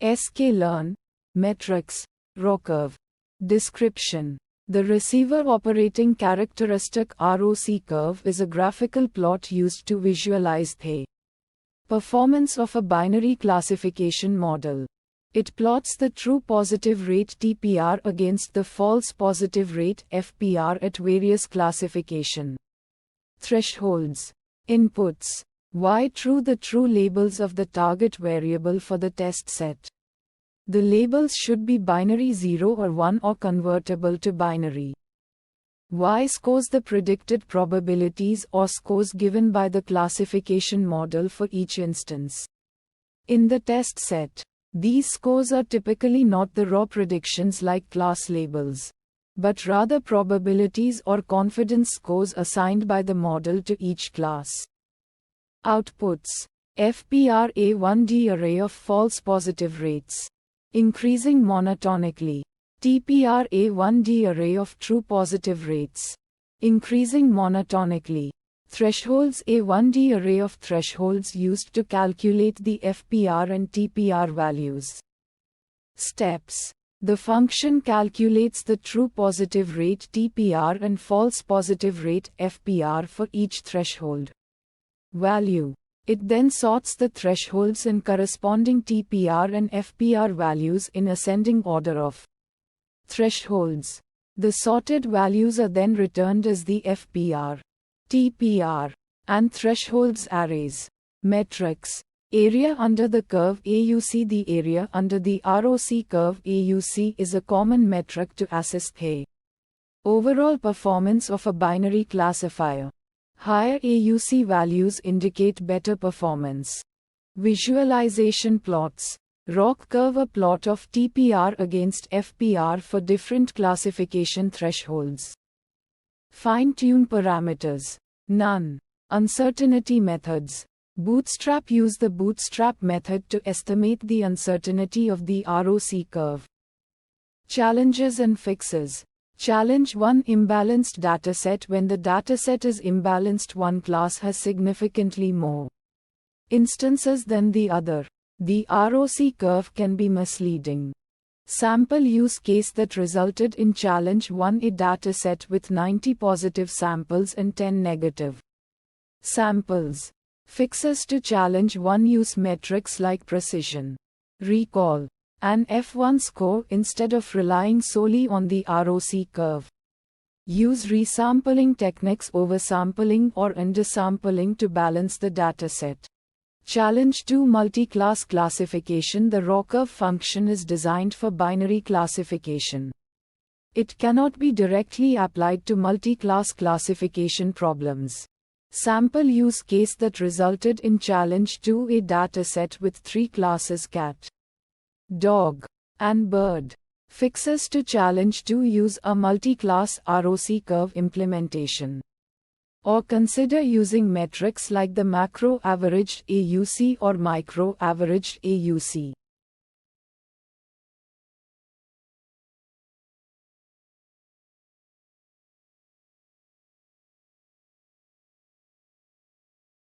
sklearn, metrics, ROCurve. Description. The receiver operating characteristic ROC curve is a graphical plot used to visualize the performance of a binary classification model. It plots the true positive rate TPR against the false positive rate FPR at various classification thresholds. Inputs. Y true. The true labels of the target variable for the test set. The labels should be binary 0 or 1 or convertible to binary. Y scores. The predicted probabilities or scores given by the classification model for each instance in the test set. These scores are typically not the raw predictions like class labels, but rather probabilities or confidence scores assigned by the model to each class. Outputs. FPR A1D array of false positive rates, increasing monotonically. TPR A1D array of true positive rates, increasing monotonically. Thresholds. A1D array of thresholds used to calculate the FPR and TPR values. Steps. The function calculates the true positive rate TPR and false positive rate FPR for each threshold value. It then sorts the thresholds and corresponding TPR and FPR values in ascending order of thresholds. The sorted values are then returned as the FPR, TPR, and thresholds arrays. Metrics. Area under the curve AUC. The area under the ROC curve AUC is a common metric to assess the overall performance of a binary classifier. Higher AUC values indicate better performance. Visualization plots. ROCurve. A plot of TPR against FPR for different classification thresholds. Fine-tune parameters. None. Uncertainty methods. Bootstrap. Use the bootstrap method to estimate the uncertainty of the ROC curve. Challenges and fixes. Challenge 1. Imbalanced dataset. When the dataset is imbalanced, one class has significantly more instances than the other. The ROC curve can be misleading. Sample use case that resulted in challenge 1. A dataset with 90 positive samples and 10 negative samples. Fixes to challenge 1. Use metrics like precision, recall, and F1 score instead of relying solely on the ROC curve. Use resampling techniques, oversampling or undersampling to balance the dataset. Challenge 2. Multi-class classification. The ROCurve function is designed for binary classification. It cannot be directly applied to multi-class classification problems. Sample use case that resulted in challenge 2. A dataset with 3 classes cat, dog, and bird. Fixes to challenge 2. Use a multi-class ROC curve implementation. Or consider using metrics like the macro averaged AUC or micro averaged AUC.